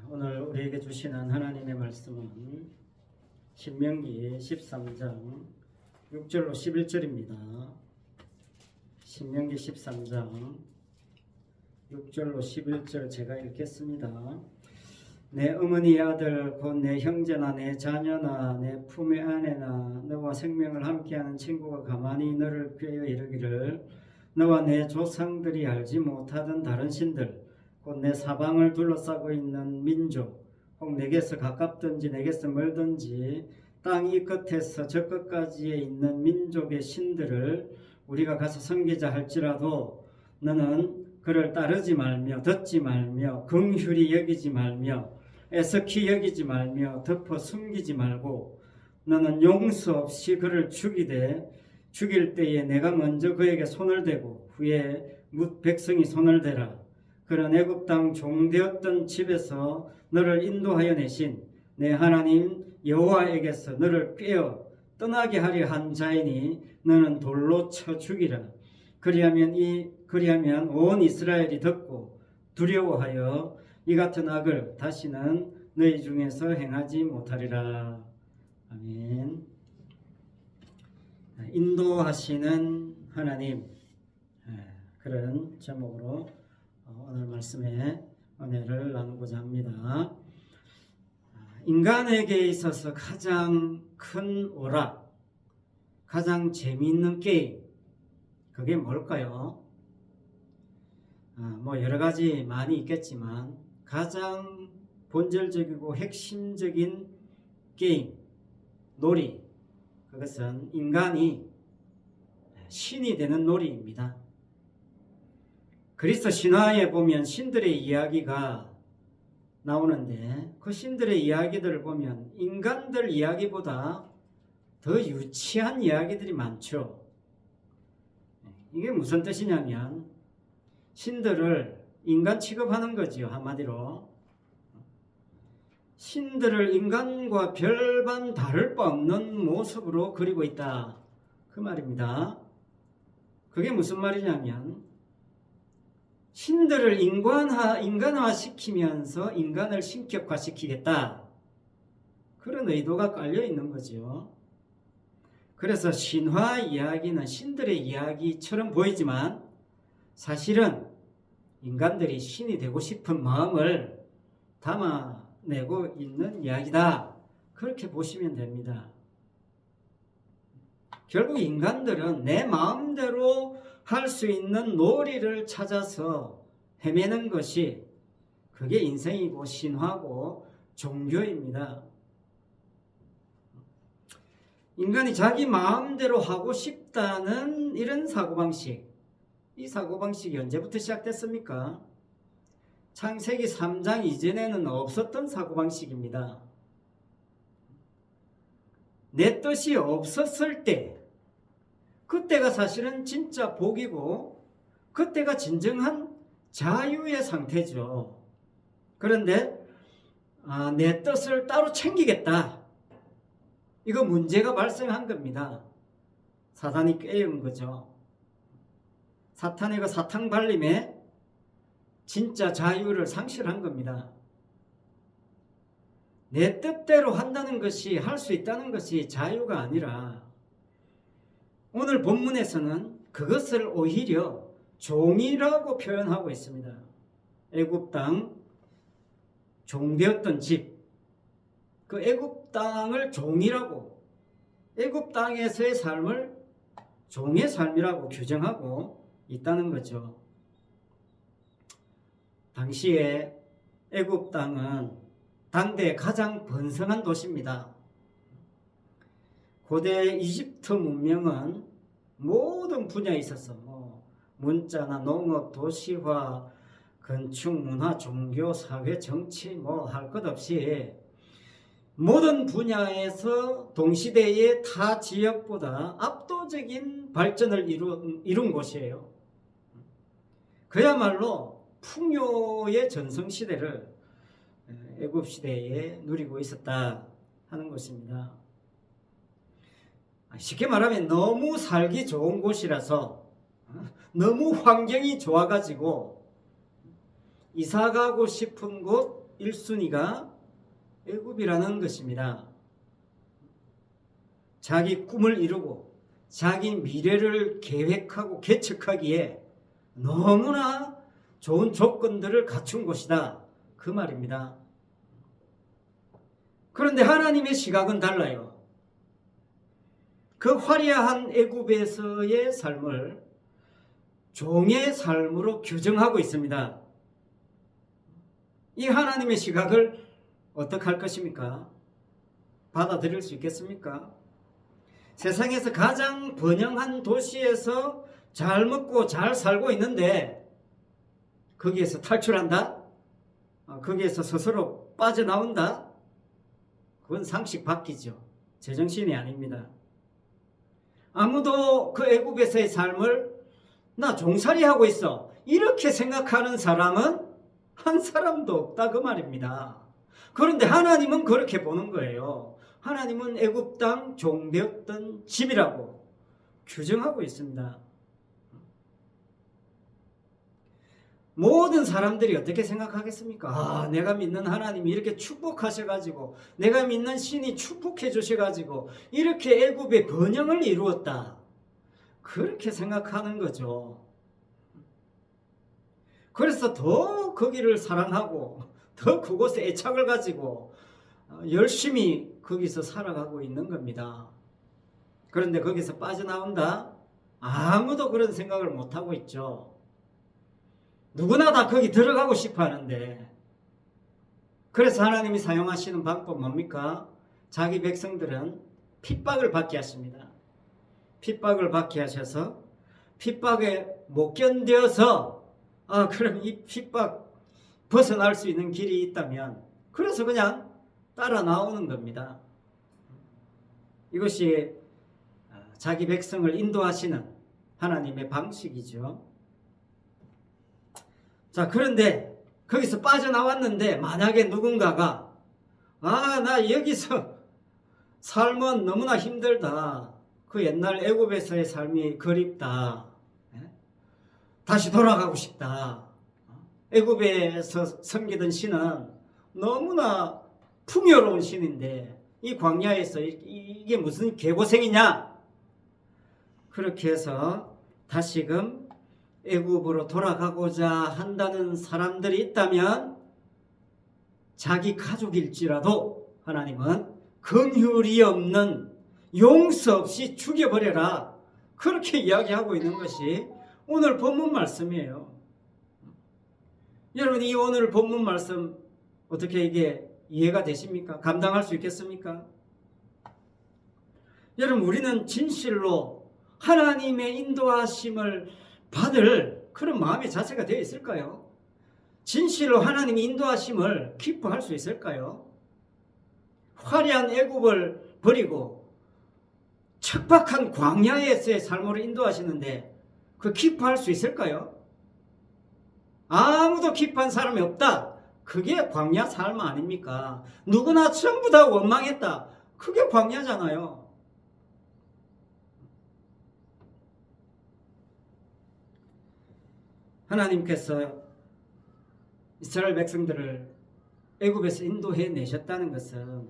오늘 우리에게 주시는 하나님의 말씀은 신명기 13장 6절로 11절입니다. 신명기 13장 6절로 11절 제가 읽겠습니다. 내 어머니 아들 곧 내 형제나 내 자녀나 내 품의 아내나 너와 생명을 함께하는 친구가 가만히 너를 꾀어 이르기를 너와 내 조상들이 알지 못하던 다른 신들 곧 내 사방을 둘러싸고 있는 민족 혹 내게서 가깝든지 내게서 멀든지 땅 이 끝에서 저 끝까지에 있는 민족의 신들을 우리가 가서 섬기자 할지라도 너는 그를 따르지 말며 듣지 말며 긍휼히 여기지 말며 애석히 여기지 말며 덮어 숨기지 말고 너는 용서 없이 그를 죽일 때에 내가 먼저 그에게 손을 대고 후에 뭇 백성이 손을 대라. 그런 애굽 땅 종되었던 집에서 너를 인도하여 내신 내 하나님 여호와에게서 너를 꾀어 떠나게 하려 한 자이니 너는 돌로 쳐 죽이라. 그리하면 온 이스라엘이 듣고 두려워하여 이 같은 악을 다시는 너희 중에서 행하지 못하리라. 아멘. 인도하시는 하나님, 그런 제목으로 오늘 말씀에 은혜를 나누고자 합니다. 인간에게 있어서 가장 큰 오락, 가장 재미있는 게임, 그게 뭘까요? 여러 가지 많이 있겠지만 가장 본질적이고 핵심적인 게임, 놀이, 그것은 인간이 신이 되는 놀이입니다. 그리스도 신화에 보면 신들의 이야기가 나오는데 그 신들의 이야기들을 보면 인간들 이야기보다 더 유치한 이야기들이 많죠. 이게 무슨 뜻이냐면 신들을 인간 취급하는 거지요. 한마디로 신들을 인간과 별반 다를 바 없는 모습으로 그리고 있다, 그 말입니다. 그게 무슨 말이냐면 신들을 인간화시키면서 인간을 신격화시키겠다, 그런 의도가 깔려 있는 거죠. 그래서 신화 이야기는 신들의 이야기처럼 보이지만 사실은 인간들이 신이 되고 싶은 마음을 담아내고 있는 이야기다, 그렇게 보시면 됩니다. 결국 인간들은 내 마음대로 할 수 있는 놀이를 찾아서 헤매는 것이 그게 인생이고 신화고 종교입니다. 인간이 자기 마음대로 하고 싶다는 이런 사고방식, 이 사고방식이 언제부터 시작됐습니까? 창세기 3장 이전에는 없었던 사고방식입니다. 내 뜻이 없었을 때, 그때가 사실은 진짜 복이고 그때가 진정한 자유의 상태죠. 그런데 내 뜻을 따로 챙기겠다, 이거 문제가 발생한 겁니다. 사단이 깨운 거죠. 사탄의 그 사탕 발림에 진짜 자유를 상실한 겁니다. 내 뜻대로 한다는 것이, 할 수 있다는 것이 자유가 아니라 오늘 본문에서는 그것을 오히려 종이라고 표현하고 있습니다. 애굽 땅 종되었던 집, 그 애굽 땅을 종이라고, 애굽 땅에서의 삶을 종의 삶이라고 규정하고 있다는 거죠. 당시에 애굽 땅은 당대 가장 번성한 도시입니다. 고대 이집트 문명은 모든 분야에 있어서 문자나 농업, 도시화, 건축, 문화, 종교, 사회, 정치 할 것 없이 모든 분야에서 동시대의 타 지역보다 압도적인 발전을 이룬 곳이에요. 그야말로 풍요의 전성시대를 애굽 시대에 누리고 있었다 하는 것입니다. 쉽게 말하면 너무 살기 좋은 곳이라서, 너무 환경이 좋아가지고 이사 가고 싶은 곳, 1순위가 애굽이라는 것입니다. 자기 꿈을 이루고 자기 미래를 계획하고 개척하기에 너무나 좋은 조건들을 갖춘 곳이다. 그 말입니다. 그런데 하나님의 시각은 달라요. 그 화려한 애굽에서의 삶을 종의 삶으로 규정하고 있습니다. 이 하나님의 시각을 어떻게 할 것입니까? 받아들일 수 있겠습니까? 세상에서 가장 번영한 도시에서 잘 먹고 잘 살고 있는데 거기에서 탈출한다? 거기에서 스스로 빠져나온다? 그건 상식 밖이죠. 제정신이 아닙니다. 아무도 그 애굽에서의 삶을 나 종살이하고 있어 이렇게 생각하는 사람은 한 사람도 없다 그 말입니다. 그런데 하나님은 그렇게 보는 거예요. 하나님은 애굽 땅 종되었던 집이라고 규정하고 있습니다. 모든 사람들이 어떻게 생각하겠습니까? 내가 믿는 하나님이 이렇게 축복하셔가지고 내가 믿는 신이 축복해 주셔가지고 이렇게 애굽의 번영을 이루었다. 그렇게 생각하는 거죠. 그래서 더 거기를 사랑하고 더 그곳에 애착을 가지고 열심히 거기서 살아가고 있는 겁니다. 그런데 거기서 빠져나온다? 아무도 그런 생각을 못하고 있죠. 누구나 다 거기 들어가고 싶어 하는데 그래서 하나님이 사용하시는 방법 뭡니까? 자기 백성들은 핍박을 받게 하십니다. 핍박을 받게 하셔서 핍박에 못 견뎌서 그럼 이 핍박 벗어날 수 있는 길이 있다면 그래서 그냥 따라 나오는 겁니다. 이것이 자기 백성을 인도하시는 하나님의 방식이죠. 자, 그런데 거기서 빠져나왔는데 만약에 누군가가 나 여기서 삶은 너무나 힘들다. 그 옛날 애굽에서의 삶이 그립다. 다시 돌아가고 싶다. 애굽에서 섬기던 신은 너무나 풍요로운 신인데 이 광야에서 이게 무슨 개고생이냐? 그렇게 해서 다시금 애굽으로 돌아가고자 한다는 사람들이 있다면 자기 가족일지라도 하나님은 긍휼이 없는 용서 없이 죽여버려라. 그렇게 이야기하고 있는 것이 오늘 본문 말씀이에요. 여러분 이 오늘 본문 말씀 어떻게 이게 이해가 되십니까? 감당할 수 있겠습니까? 여러분 우리는 진실로 하나님의 인도하심을 받을 그런 마음의 자세가 되어 있을까요? 진실로 하나님의 인도하심을 기뻐할 수 있을까요? 화려한 애굽을 버리고 척박한 광야에서의 삶으로 인도하시는데 그 기뻐할 수 있을까요? 아무도 기뻐한 사람이 없다. 그게 광야 삶 아닙니까? 누구나 전부 다 원망했다. 그게 광야잖아요. 하나님께서 이스라엘 백성들을 애굽에서 인도해 내셨다는 것은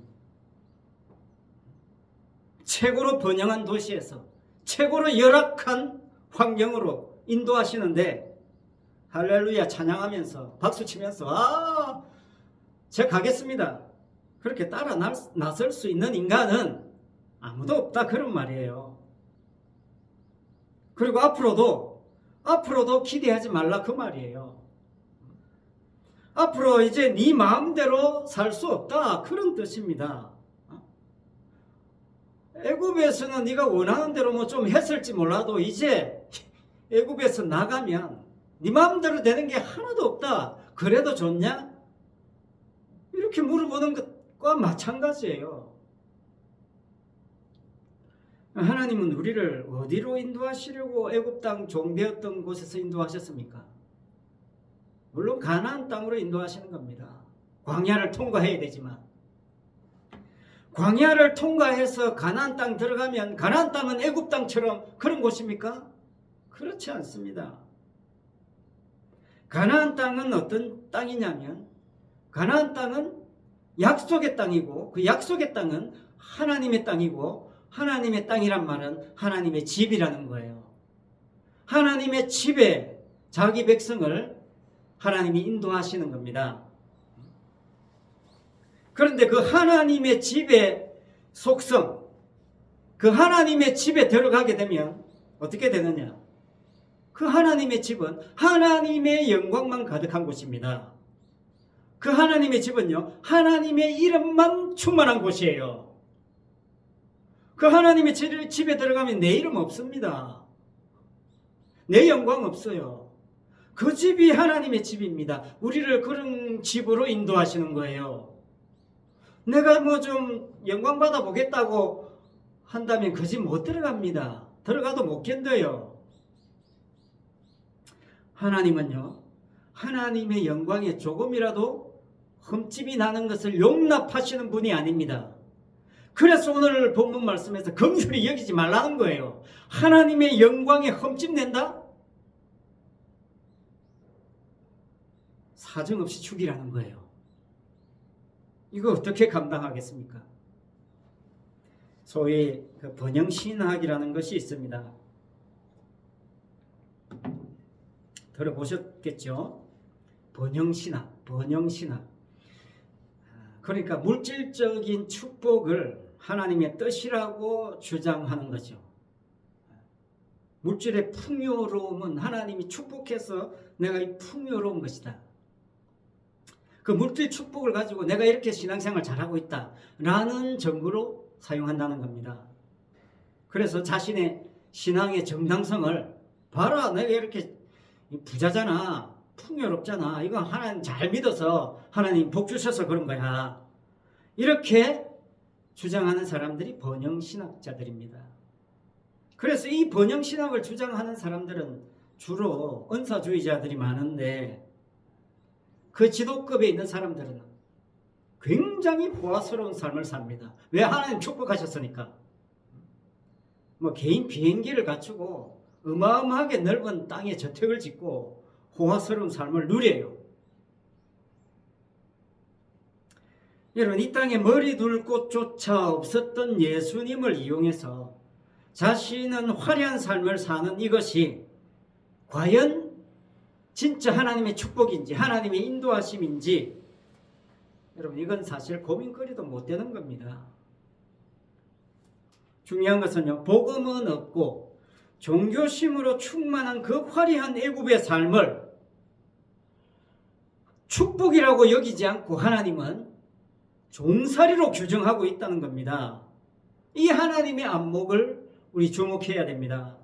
최고로 번영한 도시에서 최고로 열악한 환경으로 인도하시는데 할렐루야 찬양하면서 박수치면서 제가 가겠습니다. 그렇게 따라 나설 수 있는 인간은 아무도 없다 그런 말이에요. 그리고 앞으로도 기대하지 말라 그 말이에요. 앞으로 이제 네 마음대로 살 수 없다 그런 뜻입니다. 애굽에서는 네가 원하는 대로 뭐 좀 했을지 몰라도 이제 애굽에서 나가면 네 마음대로 되는 게 하나도 없다. 그래도 좋냐? 이렇게 물어보는 것과 마찬가지예요. 하나님은 우리를 어디로 인도하시려고 애굽 땅 종되었던 곳에서 인도하셨습니까? 물론 가나안 땅으로 인도하시는 겁니다. 광야를 통과해야 되지만 광야를 통과해서 가나안 땅 들어가면 가나안 땅은 애굽 땅처럼 그런 곳입니까? 그렇지 않습니다. 가나안 땅은 어떤 땅이냐면 가나안 땅은 약속의 땅이고 그 약속의 땅은 하나님의 땅이고 하나님의 땅이란 말은 하나님의 집이라는 거예요. 하나님의 집에 자기 백성을 하나님이 인도하시는 겁니다. 그런데 그 하나님의 집의 속성, 그 하나님의 집에 들어가게 되면 어떻게 되느냐? 그 하나님의 집은 하나님의 영광만 가득한 곳입니다. 그 하나님의 집은요, 하나님의 이름만 충만한 곳이에요. 그 하나님의 집에 들어가면 내 이름 없습니다. 내 영광 없어요. 그 집이 하나님의 집입니다. 우리를 그런 집으로 인도하시는 거예요. 내가 뭐 좀 영광 받아 보겠다고 한다면 그 집 못 들어갑니다. 들어가도 못 견뎌요. 하나님은요, 하나님의 영광에 조금이라도 흠집이 나는 것을 용납하시는 분이 아닙니다. 그래서 오늘 본문 말씀에서 긍휼히 여기지 말라는 거예요. 하나님의 영광에 흠집 낸다? 사정없이 죽이라는 거예요. 이거 어떻게 감당하겠습니까? 소위 그 번영신학이라는 것이 있습니다. 들어보셨겠죠? 번영신학. 그러니까 물질적인 축복을 하나님의 뜻이라고 주장하는 거죠. 물질의 풍요로움은 하나님이 축복해서 내가 이 풍요로운 것이다. 그 물질 축복을 가지고 내가 이렇게 신앙생활 잘하고 있다 라는 증거로 사용한다는 겁니다. 그래서 자신의 신앙의 정당성을 봐라, 내가 이렇게 부자잖아, 풍요롭잖아, 이건 하나님 잘 믿어서 하나님 복 주셔서 그런 거야, 이렇게 주장하는 사람들이 번영신학자들입니다. 그래서 이 번영신학을 주장하는 사람들은 주로 은사주의자들이 많은데 그 지도급에 있는 사람들은 굉장히 호화스러운 삶을 삽니다. 왜? 하나님 축복하셨으니까. 뭐 개인 비행기를 갖추고 어마어마하게 넓은 땅에 저택을 짓고 호화스러운 삶을 누려요. 여러분, 이 땅에 머리 둘 곳조차 없었던 예수님을 이용해서 자신은 화려한 삶을 사는 이것이 과연 진짜 하나님의 축복인지 하나님의 인도하심인지, 여러분, 이건 사실 고민거리도 못 되는 겁니다. 중요한 것은요, 복음은 없고 종교심으로 충만한 그 화려한 애굽의 삶을 축복이라고 여기지 않고 하나님은 종살이로 규정하고 있다는 겁니다. 이 하나님의 안목을 우리 주목해야 됩니다.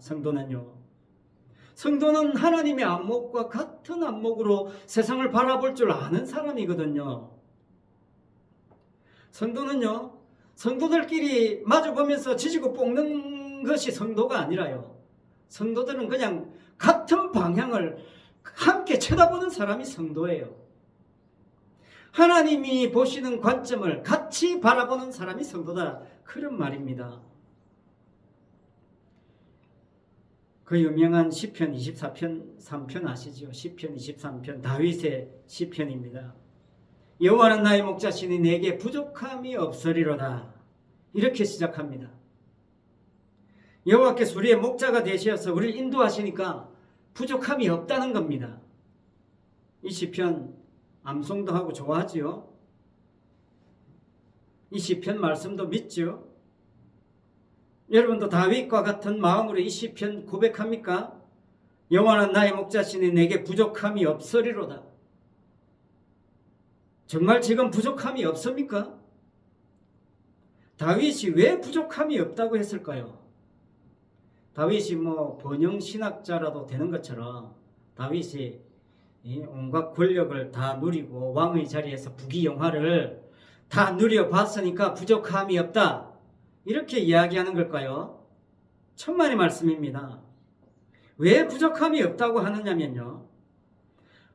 성도는 하나님의 안목과 같은 안목으로 세상을 바라볼 줄 아는 사람이거든요. 성도는요, 성도들끼리 마주보면서 지지고 볶는 것이 성도가 아니라요, 성도들은 그냥 같은 방향을 함께 쳐다보는 사람이 성도예요. 하나님이 보시는 관점을 같이 바라보는 사람이 성도다, 그런 말입니다. 그 유명한 시편 24편 3편 아시죠? 시편 23편 다윗의 시편입니다. 여호와는 나의 목자시니 내게 부족함이 없으리로다, 이렇게 시작합니다. 여호와께서 우리의 목자가 되셔서 우리를 인도하시니까 부족함이 없다는 겁니다. 이 시편 암송도 하고 좋아하지요. 이 시편 말씀도 믿죠. 여러분도 다윗과 같은 마음으로 이 시편 고백합니까? 여호와는 나의 목자시니 내게 부족함이 없으리로다. 정말 지금 부족함이 없습니까? 다윗이 왜 부족함이 없다고 했을까요? 다윗이 뭐 번영신학자라도 되는 것처럼 다윗이 온갖 권력을 다 누리고 왕의 자리에서 부귀영화를 다 누려봤으니까 부족함이 없다, 이렇게 이야기하는 걸까요? 천만의 말씀입니다. 왜 부족함이 없다고 하느냐면요,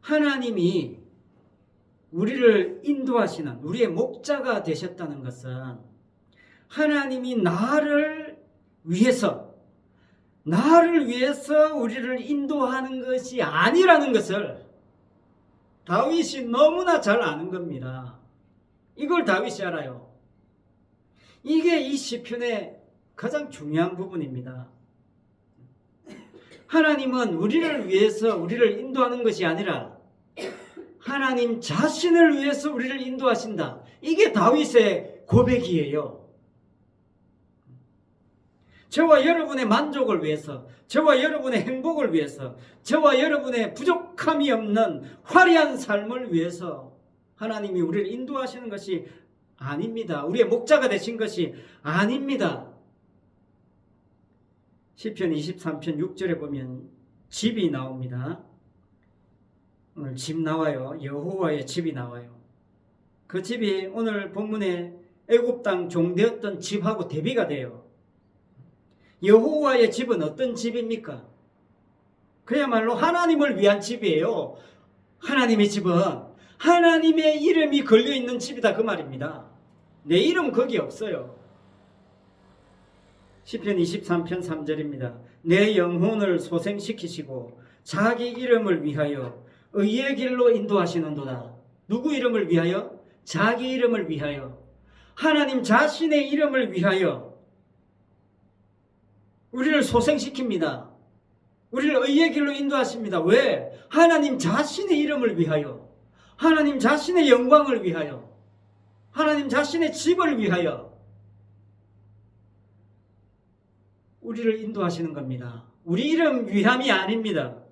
하나님이 우리를 인도하시는 우리의 목자가 되셨다는 것은 하나님이 나를 위해서 우리를 인도하는 것이 아니라는 것을 다윗이 너무나 잘 아는 겁니다. 이걸 다윗이 알아요. 이게 이 시편의 가장 중요한 부분입니다. 하나님은 우리를 위해서 우리를 인도하는 것이 아니라 하나님 자신을 위해서 우리를 인도하신다. 이게 다윗의 고백이에요. 저와 여러분의 만족을 위해서, 저와 여러분의 행복을 위해서, 저와 여러분의 부족함이 없는 화려한 삶을 위해서 하나님이 우리를 인도하시는 것이 아닙니다. 우리의 목자가 되신 것이 아닙니다. 시편 23편 6절에 보면 집이 나옵니다. 오늘 집 나와요. 여호와의 집이 나와요. 그 집이 오늘 본문에 애굽 땅 종되었던 집하고 대비가 돼요. 여호와의 집은 어떤 집입니까? 그야말로 하나님을 위한 집이에요. 하나님의 집은 하나님의 이름이 걸려있는 집이다 그 말입니다. 내 이름 거기 없어요. 시편 23편 3절입니다. 내 영혼을 소생시키시고 자기 이름을 위하여 의의 길로 인도하시는도다. 누구 이름을 위하여? 자기 이름을 위하여. 하나님 자신의 이름을 위하여 우리를 소생시킵니다. 우리를 의의 길로 인도하십니다. 왜? 하나님 자신의 이름을 위하여, 하나님 자신의 영광을 위하여, 하나님 자신의 집을 위하여 우리를 인도하시는 겁니다. 우리 이름 위함이 아닙니다.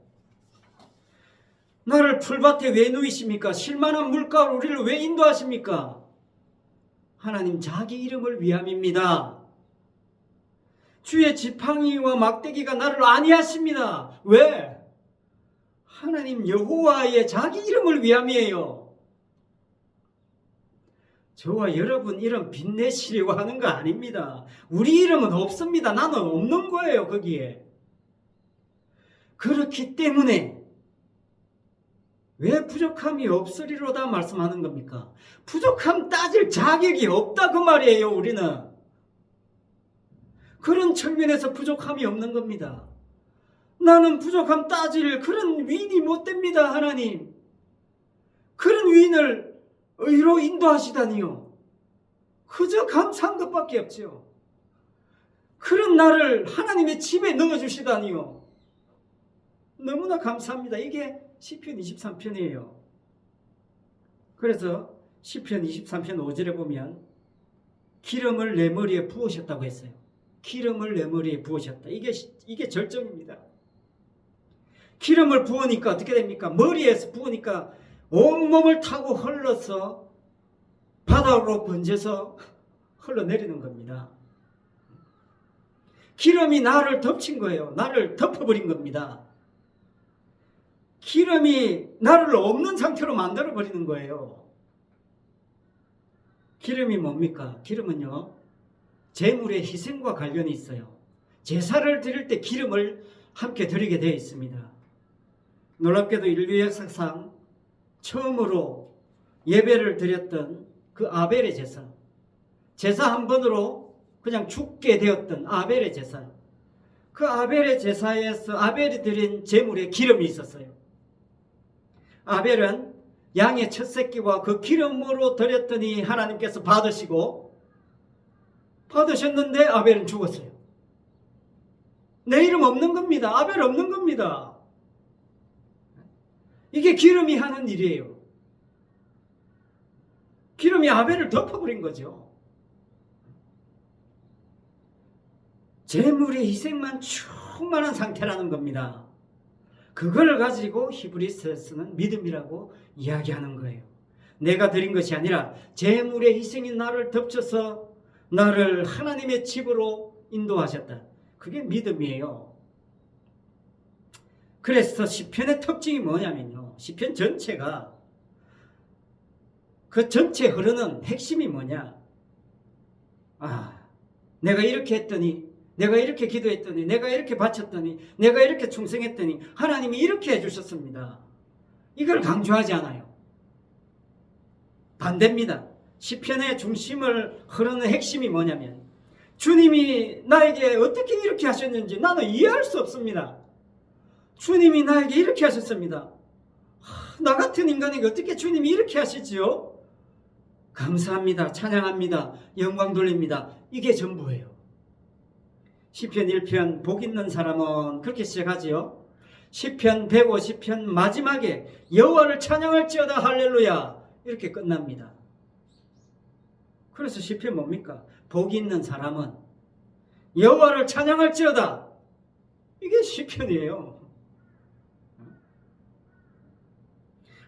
나를 풀밭에 왜 누이십니까? 쉴만한 물가로 우리를 왜 인도하십니까? 하나님 자기 이름을 위함입니다. 주의 지팡이와 막대기가 나를 안위하십니다. 왜? 하나님 여호와의 자기 이름을 위함이에요. 저와 여러분 이름 빚내시려고 하는 거 아닙니다. 우리 이름은 없습니다. 나는 없는 거예요, 거기에. 그렇기 때문에 왜 부족함이 없으리로다 말씀하는 겁니까? 부족함 따질 자격이 없다 그 말이에요, 우리는. 그런 측면에서 부족함이 없는 겁니다. 나는 부족함 따질 그런 위인이 못 됩니다, 하나님. 그런 위인을 의로 인도하시다니요. 그저 감사한 것밖에 없죠. 그런 나를 하나님의 집에 넣어주시다니요. 너무나 감사합니다. 이게 시편 23편이에요. 그래서 시편 23편 5절에 보면 기름을 내 머리에 부으셨다고 했어요. 기름을 내 머리에 부으셨다. 이게 절정입니다. 기름을 부으니까 어떻게 됩니까? 머리에서 부으니까 온몸을 타고 흘러서 바다로 번져서 흘러내리는 겁니다. 기름이 나를 덮친 거예요. 나를 덮어버린 겁니다. 기름이 나를 없는 상태로 만들어버리는 거예요. 기름이 뭡니까? 기름은요, 제물의 희생과 관련이 있어요. 제사를 드릴 때 기름을 함께 드리게 되어 있습니다. 놀랍게도 인류 역사상 처음으로 예배를 드렸던 그 아벨의 제사, 제사 한 번으로 그냥 죽게 되었던 아벨의 제사, 그 아벨의 제사에서 아벨이 드린 제물에 기름이 있었어요. 아벨은 양의 첫 새끼와 그 기름으로 드렸더니 하나님께서 받으셨는데 아벨은 죽었어요. 내 이름 없는 겁니다. 아벨 없는 겁니다. 이게 기름이 하는 일이에요. 기름이 아벨을 덮어버린 거죠. 제물의 희생만 충만한 상태라는 겁니다. 그걸 가지고 히브리서에서는 믿음이라고 이야기하는 거예요. 내가 드린 것이 아니라 제물의 희생이 나를 덮쳐서 나를 하나님의 집으로 인도하셨다. 그게 믿음이에요. 그래서 시편의 특징이 뭐냐면요, 시편 전체가 그 전체 흐르는 핵심이 뭐냐, 내가 이렇게 했더니, 내가 이렇게 기도했더니, 내가 이렇게 바쳤더니, 내가 이렇게 충성했더니 하나님이 이렇게 해주셨습니다. 이걸 강조하지 않아요. 반대입니다. 시편의 중심을 흐르는 핵심이 뭐냐면, 주님이 나에게 어떻게 이렇게 하셨는지 나는 이해할 수 없습니다. 주님이 나에게 이렇게 하셨습니다. 나 같은 인간에게 어떻게 주님이 이렇게 하시지요? 감사합니다. 찬양합니다. 영광 돌립니다. 이게 전부예요. 시편 1편 복 있는 사람은 그렇게 시작하지요. 시편 150편 마지막에 여호와를 찬양할지어다 할렐루야 이렇게 끝납니다. 그래서 시편 뭡니까? 복 있는 사람은 여호와를 찬양할지어다. 이게 시편이에요.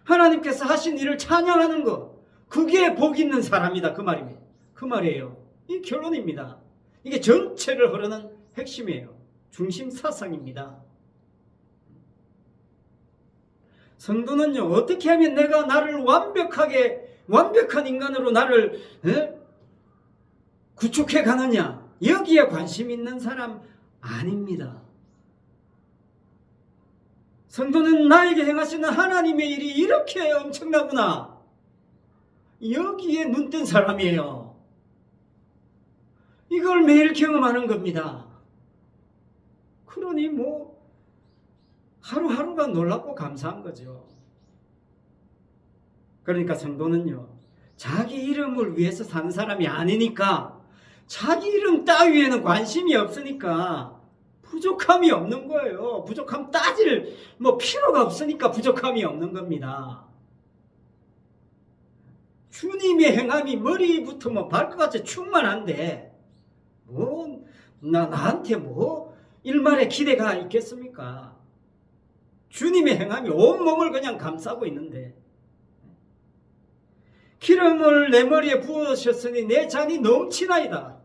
하나님께서 하신 일을 찬양하는 것, 그게 복 있는 사람이다 그 말입니다. 그 말이에요. 이 결론입니다. 이게 전체를 흐르는 핵심이에요. 중심 사상입니다. 성도는요, 어떻게 하면 내가 나를 완벽한 인간으로 나를 구축해 가느냐, 여기에 관심 있는 사람 아닙니다. 성도는 나에게 행하시는 하나님의 일이 이렇게 엄청나구나, 여기에 눈뜬 사람이에요. 이걸 매일 경험하는 겁니다. 그러니 하루하루가 놀랍고 감사한 거죠. 그러니까 성도는요, 자기 이름을 위해서 사는 사람이 아니니까, 자기 이름 따위에는 관심이 없으니까 부족함이 없는 거예요. 부족함 따질 필요가 없으니까 부족함이 없는 겁니다. 주님의 행함이 머리부터 발끝까지 충만한데 나한테 일말의 기대가 있겠습니까? 주님의 행함이 온몸을 그냥 감싸고 있는데, 기름을 내 머리에 부으셨으니 내 잔이 넘치나이다.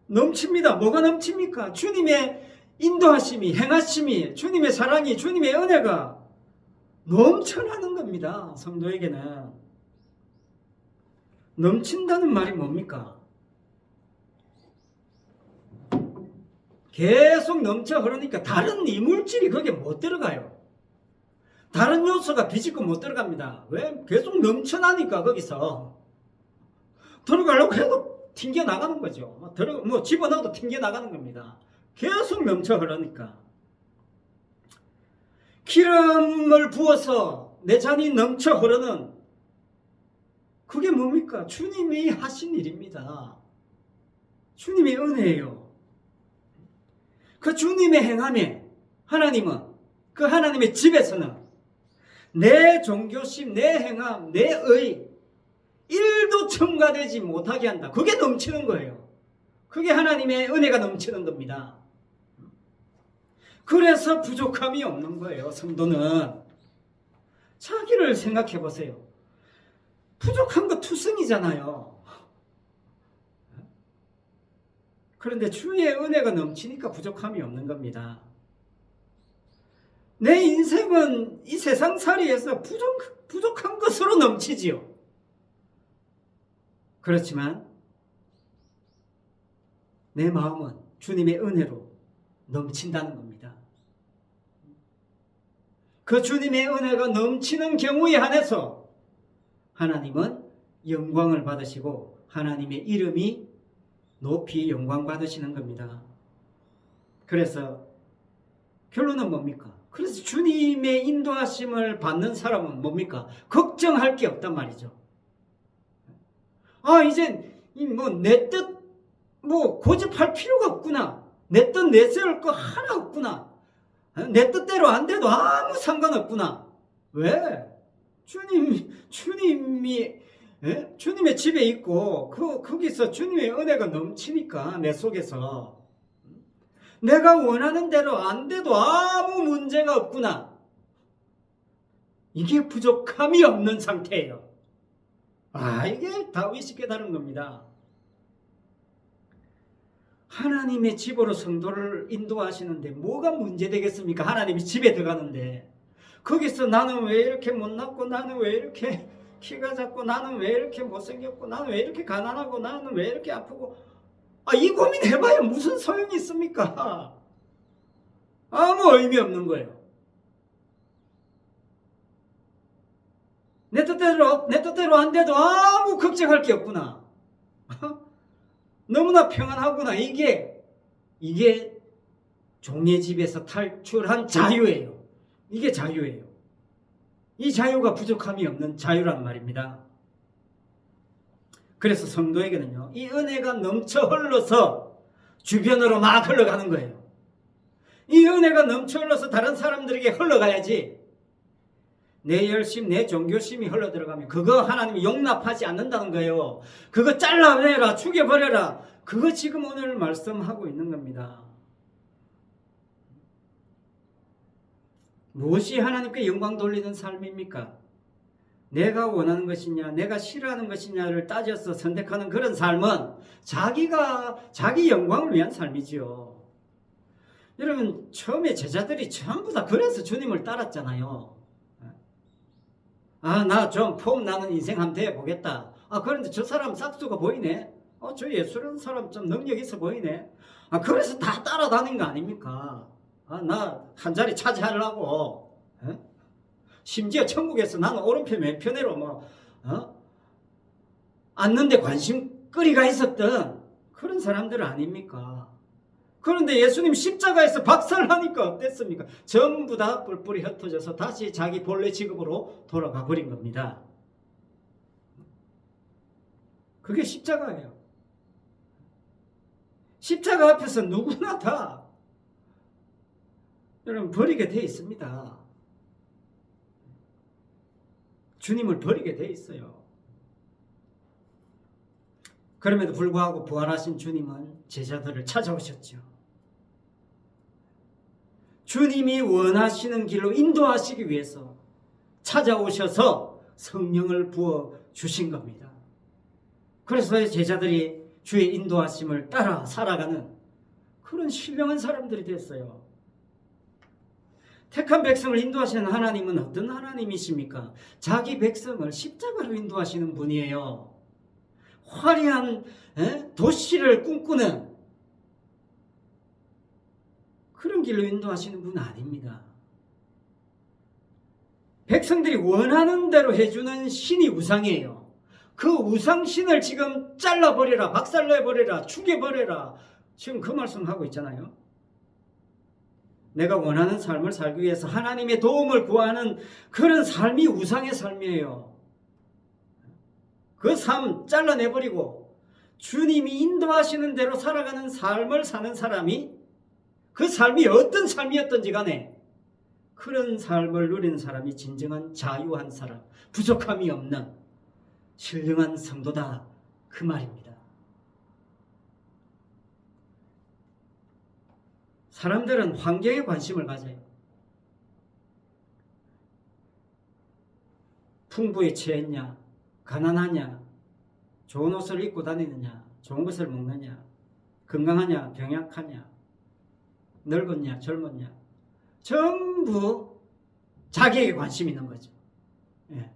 넘칩니다. 뭐가 넘칩니까? 주님의 인도하심이, 행하심이, 주님의 사랑이, 주님의 은혜가 넘쳐나는 겁니다. 성도에게는. 넘친다는 말이 뭡니까? 계속 넘쳐 흐르니까 다른 이물질이 거기에 못 들어가요. 다른 요소가 비집고 못 들어갑니다. 왜? 계속 넘쳐나니까 거기서 들어가려고 해도 튕겨 나가는 거죠. 집어넣어도 튕겨 나가는 겁니다. 계속 넘쳐 흐르니까. 기름을 부어서 내 잔이 넘쳐 흐르는, 그게 뭡니까? 주님이 하신 일입니다. 주님의 은혜예요. 그 주님의 행함에 하나님은, 그 하나님의 집에서는 내 종교심, 내 행함, 내 의 1도 첨가되지 못하게 한다. 그게 넘치는 거예요. 그게 하나님의 은혜가 넘치는 겁니다. 그래서 부족함이 없는 거예요. 성도는 자기를 생각해 보세요. 부족한 거 투성이잖아요. 그런데 주의 은혜가 넘치니까 부족함이 없는 겁니다. 내 인생은 이 세상살이에서 부족한 것으로 넘치지요. 그렇지만 내 마음은 주님의 은혜로 넘친다는 겁니다. 그 주님의 은혜가 넘치는 경우에 한해서 하나님은 영광을 받으시고 하나님의 이름이 높이 영광 받으시는 겁니다. 그래서 결론은 뭡니까? 그래서 주님의 인도하심을 받는 사람은 뭡니까? 걱정할 게 없단 말이죠. 이제 내 뜻 고집할 필요가 없구나. 내 뜻 내세울 거 하나 없구나. 내 뜻대로 안 돼도 아무 상관없구나. 왜? 주님의 집에 있고 거기서 주님의 은혜가 넘치니까 내 속에서 내가 원하는 대로 안 돼도 아무 문제가 없구나. 이게 부족함이 없는 상태예요. 이게 다윗이 깨달은 겁니다. 하나님의 집으로 성도를 인도하시는데 뭐가 문제되겠습니까? 하나님이 집에 들어가는데 거기서 나는 왜 이렇게 못났고, 나는 왜 이렇게 키가 작고, 나는 왜 이렇게 못생겼고, 나는 왜 이렇게 가난하고, 나는 왜 이렇게 아프고, 이 고민 해봐야 무슨 소용이 있습니까? 아무 의미 없는 거예요. 내 뜻대로 안 돼도 아무 걱정할 게 없구나. 너무나 평안하구나. 이게 종의 집에서 탈출한 자유예요. 이게 자유예요. 이 자유가 부족함이 없는 자유란 말입니다. 그래서 성도에게는요, 이 은혜가 넘쳐 흘러서 주변으로 막 흘러가는 거예요. 이 은혜가 넘쳐 흘러서 다른 사람들에게 흘러가야지, 내 열심, 내 종교심이 흘러들어가면 그거 하나님이 용납하지 않는다는 거예요. 그거 잘라내라, 죽여버려라. 그거 지금 오늘 말씀하고 있는 겁니다. 무엇이 하나님께 영광 돌리는 삶입니까? 내가 원하는 것이냐, 내가 싫어하는 것이냐를 따져서 선택하는 그런 삶은 자기 영광을 위한 삶이지요. 여러분, 처음에 제자들이 전부 다 그래서 주님을 따랐잖아요. 나 좀 폼 나는 인생 한번 돼보겠다. 그런데 저 사람 싹수가 보이네. 저 예수라는 사람 좀 능력 있어 보이네. 그래서 다 따라다닌 거 아닙니까? 나 한 자리 차지하려고. 심지어 천국에서 나는 오른편 왼편으로 앉는데 관심거리가 있었던 그런 사람들 아닙니까? 그런데 예수님 십자가에서 박살나니까 어땠습니까? 전부 다 뿔뿔이 흩어져서 다시 자기 본래 직업으로 돌아가 버린 겁니다. 그게 십자가예요. 십자가 앞에서 누구나 다 여러분 버리게 돼 있습니다. 주님을 버리게 돼 있어요. 그럼에도 불구하고 부활하신 주님은 제자들을 찾아오셨죠. 주님이 원하시는 길로 인도하시기 위해서 찾아오셔서 성령을 부어 주신 겁니다. 그래서 제자들이 주의 인도하심을 따라 살아가는 그런 신령한 사람들이 됐어요. 택한 백성을 인도하시는 하나님은 어떤 하나님이십니까? 자기 백성을 십자가로 인도하시는 분이에요. 화려한 도시를 꿈꾸는 그런 길로 인도하시는 분은 아닙니다. 백성들이 원하는 대로 해주는 신이 우상이에요. 그 우상신을 지금 잘라버려라, 박살내버려라, 죽여버려라. 지금 그 말씀하고 있잖아요. 내가 원하는 삶을 살기 위해서 하나님의 도움을 구하는 그런 삶이 우상의 삶이에요. 그 삶 잘라내버리고 주님이 인도하시는 대로 살아가는 삶을 사는 사람이 그 삶이 어떤 삶이었든지 간에 그런 삶을 누리는 사람이 진정한 자유한 사람, 부족함이 없는 신령한 성도다, 그 말입니다. 사람들은 환경에 관심을 가져요. 풍부에 취했냐, 가난하냐, 좋은 옷을 입고 다니느냐, 좋은 것을 먹느냐, 건강하냐, 병약하냐, 늙었냐, 젊었냐, 전부 자기에게 관심 있는 거죠.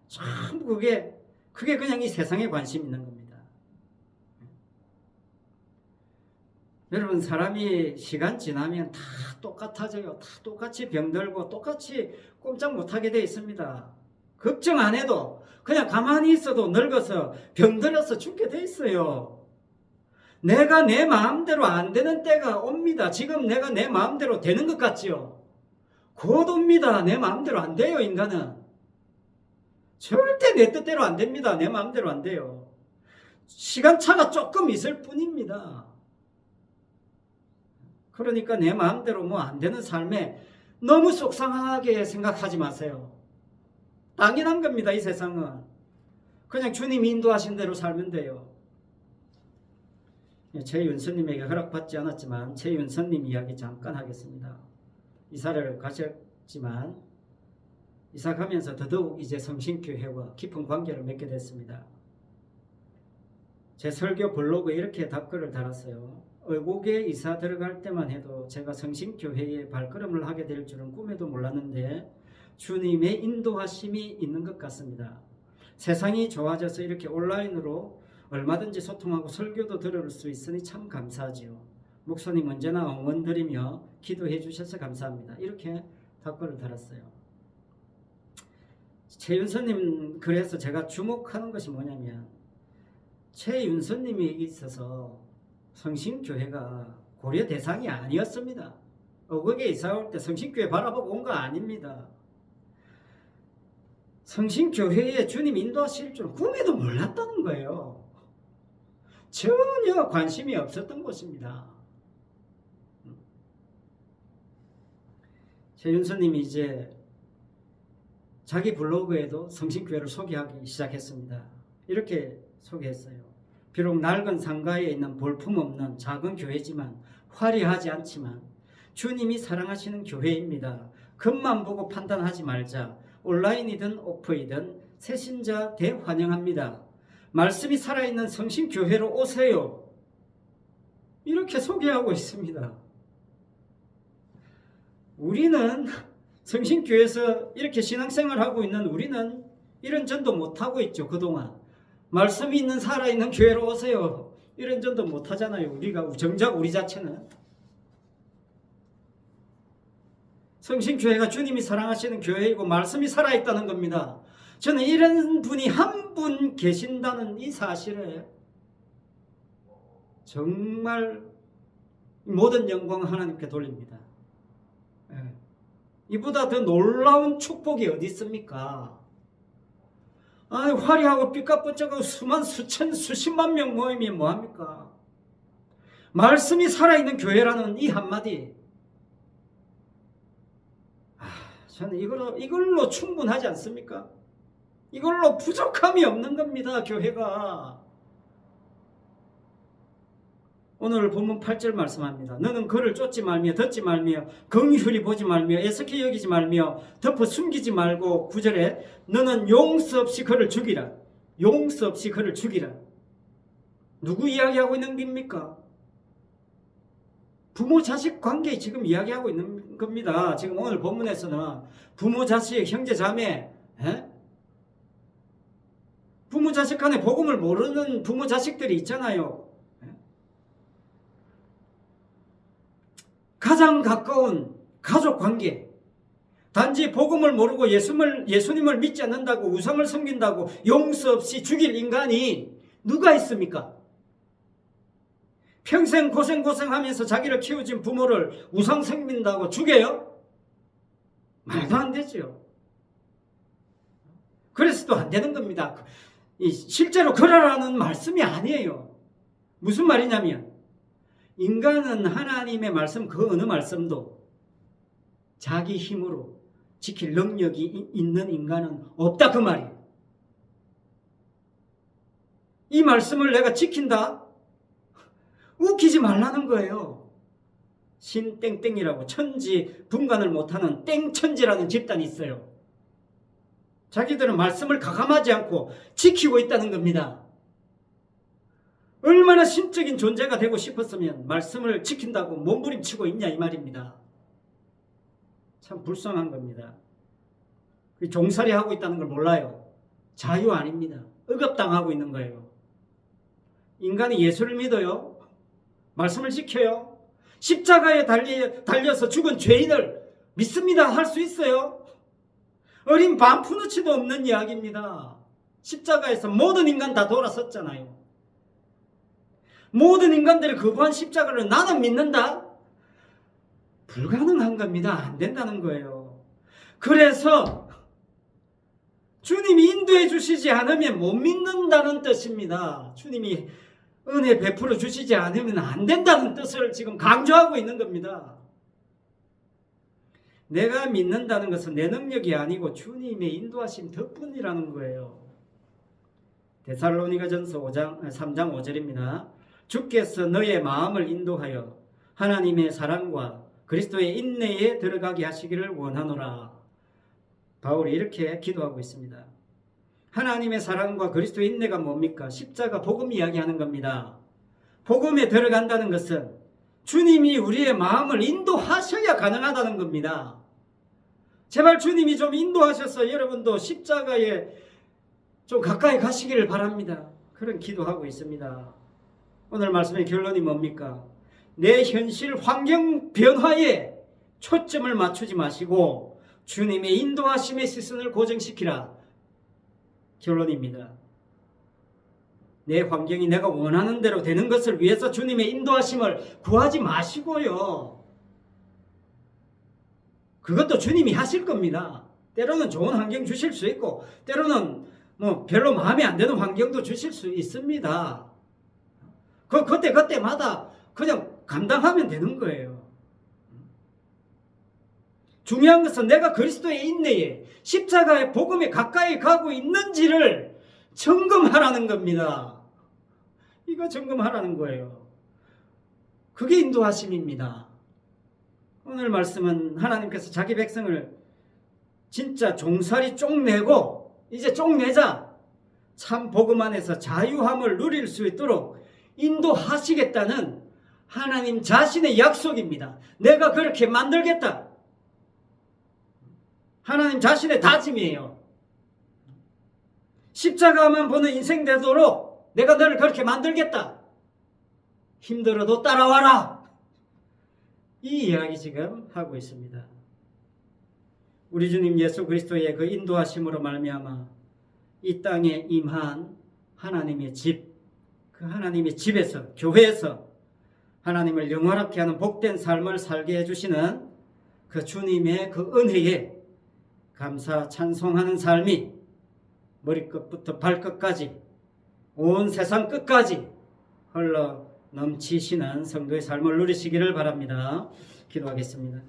전부 그게 그냥 이 세상에 관심 있는 겁니다. 여러분, 사람이 시간 지나면 다 똑같아져요. 다 똑같이 병들고 똑같이 꼼짝 못하게 돼 있습니다. 걱정 안 해도 그냥 가만히 있어도 늙어서 병들어서 죽게 돼 있어요. 내가 내 마음대로 안 되는 때가 옵니다. 지금 내가 내 마음대로 되는 것 같지요? 곧 옵니다. 내 마음대로 안 돼요, 인간은. 절대 내 뜻대로 안 됩니다. 내 마음대로 안 돼요. 시간차가 조금 있을 뿐입니다. 그러니까 내 마음대로 안 되는 삶에 너무 속상하게 생각하지 마세요. 당연한 겁니다, 이 세상은. 그냥 주님이 인도하신 대로 살면 돼요. 최윤선님에게 허락받지 않았지만 최윤선님 이야기 잠깐 하겠습니다. 이사를 가셨지만 이사 가면서 더더욱 이제 성신교회와 깊은 관계를 맺게 됐습니다. 제 설교 블로그에 이렇게 답글을 달았어요. 외국에 이사 들어갈 때만 해도 제가 성신교회에 발걸음을 하게 될 줄은 꿈에도 몰랐는데 주님의 인도하심이 있는 것 같습니다. 세상이 좋아져서 이렇게 온라인으로 얼마든지 소통하고 설교도 들을 수 있으니 참 감사하지요. 목사님 언제나 응원드리며 기도해 주셔서 감사합니다. 이렇게 답글을 달았어요. 최윤선님, 그래서 제가 주목하는 것이 뭐냐면 최윤선님이 있어서 성신교회가 고려 대상이 아니었습니다. 어국에 이사 올 때 성신교회 바라보고 온 거 아닙니다. 성신교회에 주님 인도하실 줄 꿈에도 몰랐다는 거예요. 전혀 관심이 없었던 곳입니다. 최윤서님이 이제 자기 블로그에도 성신교회를 소개하기 시작했습니다. 이렇게 소개했어요. 비록 낡은 상가에 있는 볼품없는 작은 교회지만 화려하지 않지만 주님이 사랑하시는 교회입니다. 겉만 보고 판단하지 말자. 온라인이든 오프이든 새신자 대환영합니다. 말씀이 살아있는 성신교회로 오세요. 이렇게 소개하고 있습니다. 우리는 성신교회에서 이렇게 신앙생활하고 있는 우리는 이런 전도 못하고 있죠. 그동안 말씀이 있는 살아있는 교회로 오세요. 이런 전도 못하잖아요. 우리가 정작 우리 자체는 성신교회가 주님이 사랑하시는 교회이고 말씀이 살아있다는 겁니다. 저는 이런 분이 한 분 계신다는 이 사실에 정말 모든 영광 하나님께 돌립니다. 이보다 더 놀라운 축복이 어디 있습니까? 아니, 화려하고 삐까뻔쩍하고 수십만 명 모임이 뭐합니까? 말씀이 살아있는 교회라는 이 한마디, 저는 이걸로 충분하지 않습니까? 이걸로 부족함이 없는 겁니다. 교회가. 오늘 본문 8절 말씀합니다. 너는 그를 쫓지 말며 듣지 말며 긍휼히 보지 말며 애석히 여기지 말며 덮어 숨기지 말고 9절에 너는 용서 없이 그를 죽이라. 용서 없이 그를 죽이라. 누구 이야기하고 있는 겁니까? 부모 자식 관계 지금 이야기하고 있는 겁니다. 지금 오늘 본문에서는 부모 자식 형제 자매, 부모 자식 간에 복음을 모르는 부모 자식들이 있잖아요. 가장 가까운 가족 관계, 단지 복음을 모르고 예수님을 믿지 않는다고 우상을 섬긴다고 용서 없이 죽일 인간이 누가 있습니까? 평생 고생하면서 자기를 키워준 부모를 우상 섬긴다고 죽여요? 말도 안 되죠. 그래서도 안 되는 겁니다. 실제로 그러라는 말씀이 아니에요. 무슨 말이냐면 인간은 하나님의 말씀 그 어느 말씀도 자기 힘으로 지킬 능력이 있는 인간은 없다 그 말이에요. 이 말씀을 내가 지킨다? 웃기지 말라는 거예요. 신땡땡이라고 천지 분간을 못하는 땡천지라는 집단이 있어요. 자기들은 말씀을 가감하지 않고 지키고 있다는 겁니다. 얼마나 신적인 존재가 되고 싶었으면 말씀을 지킨다고 몸부림치고 있냐 이 말입니다. 참 불쌍한 겁니다. 종살이 하고 있다는 걸 몰라요. 자유 아닙니다. 억압당하고 있는 거예요. 인간이 예수를 믿어요. 말씀을 지켜요. 십자가에 달려서 죽은 죄인을 믿습니다. 할 수 있어요. 어린 반푸너치도 없는 이야기입니다. 십자가에서 모든 인간 다 돌아섰잖아요. 모든 인간들이 거부한 십자가를 나는 믿는다? 불가능한 겁니다. 안 된다는 거예요. 그래서 주님이 인도해 주시지 않으면 못 믿는다는 뜻입니다. 주님이 은혜 베풀어 주시지 않으면 안 된다는 뜻을 지금 강조하고 있는 겁니다. 내가 믿는다는 것은 내 능력이 아니고 주님의 인도하심 덕분이라는 거예요. 데살로니가전서 3장 5절입니다. 주께서 너의 마음을 인도하여 하나님의 사랑과 그리스도의 인내에 들어가게 하시기를 원하노라. 바울이 이렇게 기도하고 있습니다. 하나님의 사랑과 그리스도의 인내가 뭡니까? 십자가 복음 이야기하는 겁니다. 복음에 들어간다는 것은 주님이 우리의 마음을 인도하셔야 가능하다는 겁니다. 제발 주님이 좀 인도하셔서 여러분도 십자가에 좀 가까이 가시기를 바랍니다. 그런 기도하고 있습니다. 오늘 말씀의 결론이 뭡니까? 내 현실 환경 변화에 초점을 맞추지 마시고 주님의 인도하심의 시선을 고정시키라. 결론입니다. 내 환경이 내가 원하는 대로 되는 것을 위해서 주님의 인도하심을 구하지 마시고요. 그것도 주님이 하실 겁니다. 때로는 좋은 환경 주실 수 있고 때로는 뭐 별로 마음에 안 드는 환경도 주실 수 있습니다. 그때마다 그냥 감당하면 되는 거예요. 중요한 것은 내가 그리스도의 인내에 십자가의 복음에 가까이 가고 있는지를 점검하라는 겁니다. 이거 점검하라는 거예요. 그게 인도하심입니다. 오늘 말씀은 하나님께서 자기 백성을 진짜 종살이 쪽내고 이제 쪽내자 참 복음 안에서 자유함을 누릴 수 있도록 인도하시겠다는 하나님 자신의 약속입니다. 내가 그렇게 만들겠다. 하나님 자신의 다짐이에요. 십자가만 보는 인생 되도록 내가 너를 그렇게 만들겠다. 힘들어도 따라와라. 이 이야기 지금 하고 있습니다. 우리 주님 예수 그리스도의 그 인도하심으로 말미암아 이 땅에 임한 하나님의 집, 그 하나님의 집에서, 교회에서 하나님을 영화롭게 하는 복된 삶을 살게 해주시는 그 주님의 그 은혜에 감사 찬송하는 삶이 머리끝부터 발끝까지 온 세상 끝까지 흘러 넘치시는 성도의 삶을 누리시기를 바랍니다. 기도하겠습니다.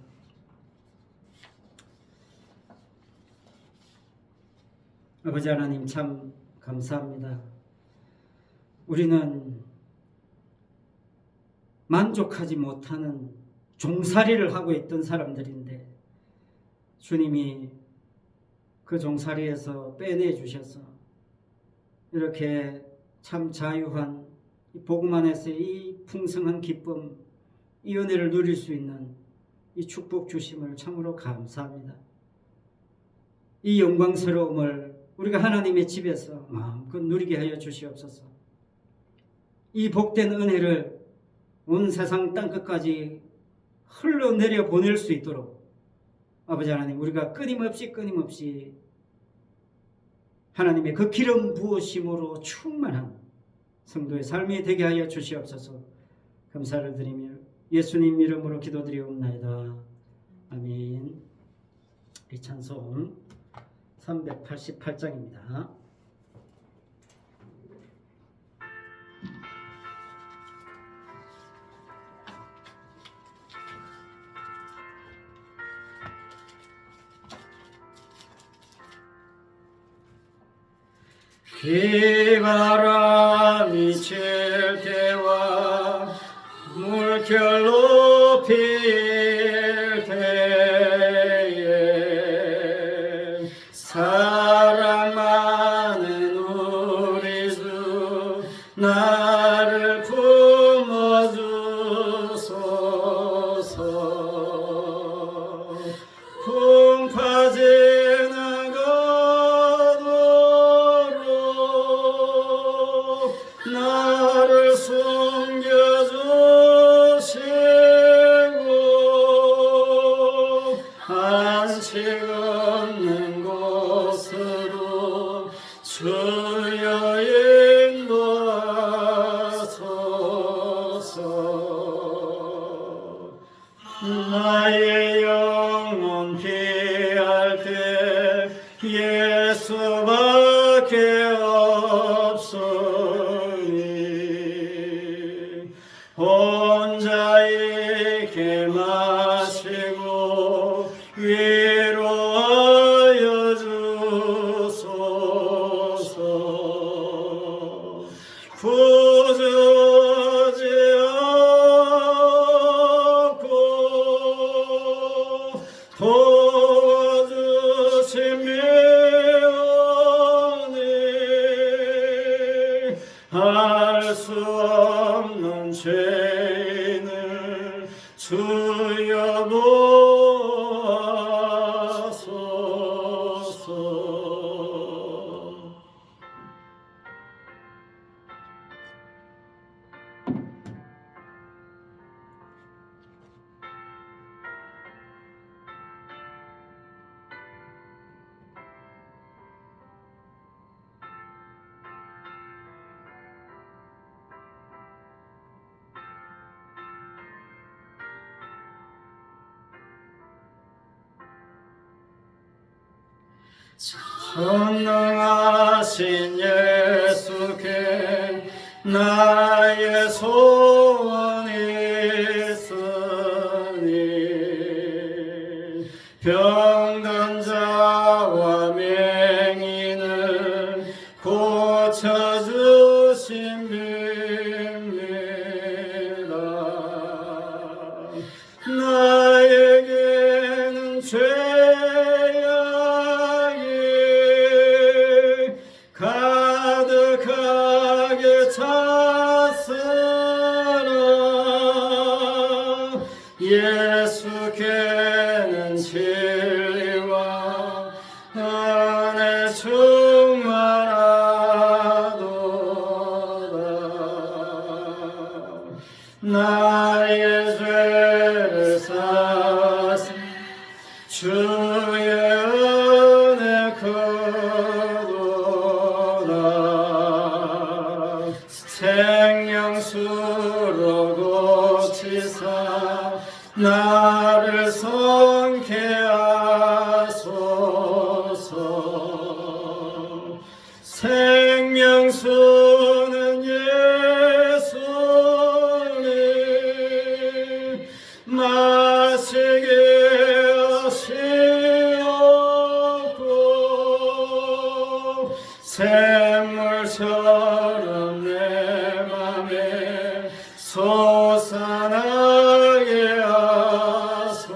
아버지 하나님 참 감사합니다. 우리는 만족하지 못하는 종살이를 하고 있던 사람들인데 주님이 그 종살이에서 빼내 주셔서 이렇게 참 자유한 복음 안에서의 이 풍성한 기쁨, 이 은혜를 누릴 수 있는 이 축복 주심을 참으로 감사합니다. 이 영광스러움을 우리가 하나님의 집에서 마음껏 누리게 하여 주시옵소서. 이 복된 은혜를 온 세상 땅끝까지 흘러내려 보낼 수 있도록 아버지 하나님 우리가 끊임없이 하나님의 그 기름 부으심으로 충만한 성도의 삶이 되게 하여 주시옵소서. 감사를 드리며 예수님 이름으로 기도드리옵나이다. 아멘. 이 찬송 388장입니다. 비바람이 칠 때와 물결로 필 때에 사랑 많은 우리 주 나를 품어주소서. 풍 빠지는 것으로 나를 숨겨주시고 안식 없는 곳으로 주여 인도하소서. 나의 영혼 피할 때 예수밖에 없으니 혼자 있게 마시고 위로하여 주소서. 부주지 않고 도와주시면이 할 수 없는 죄인을 주여 보소서. 전능하신 예수께 나의 소원이 있으니 병든 자와 맹인을 고쳐주심입니다. 나에게는 죄악이 가득하게 찼으나 예수께는 진리와 은혜 충만하도다. 나의 죄를 사시 주의 은혜 크도다. 생명수로 고치사 나를 성케 하소서. 생명수는 예수님 마시게 하시옵고 샘물처럼 내 맘에 솟아나게 하소서.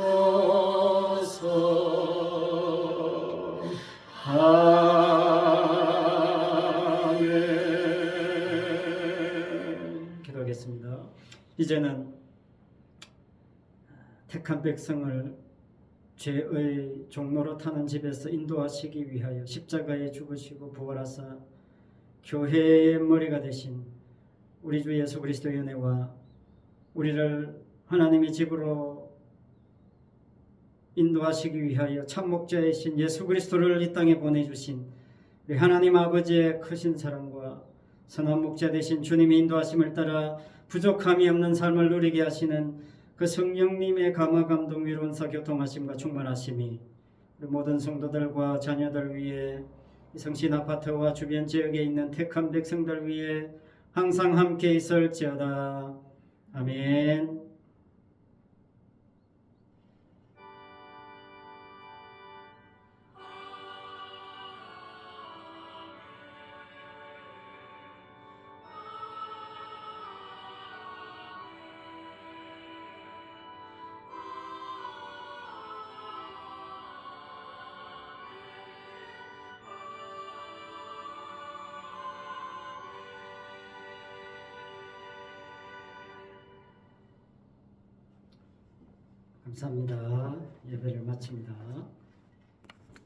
아멘. 기도하겠습니다. 이제는 택한 백성을 죄의 종로로 타는 집에서 인도하시기 위하여 십자가에 죽으시고 부활하사 교회의 머리가 되신 우리 주 예수 그리스도의 은혜와 우리를 하나님의 집으로 인도하시기 위하여 참 목자이신 예수 그리스도를 이 땅에 보내주신 우리 하나님 아버지의 크신 사랑과 선한 목자 되신 주님의 인도하심을 따라 부족함이 없는 삶을 누리게 하시는 그 성령님의 감화 감동 위로운 교통하심과 충만하심이 우리 모든 성도들과 자녀들 위해 성신 아파트와 주변 지역에 있는 택한 백성들 위해 항상 함께 있을지어다. 아멘. 감사합니다. 예배를 마칩니다.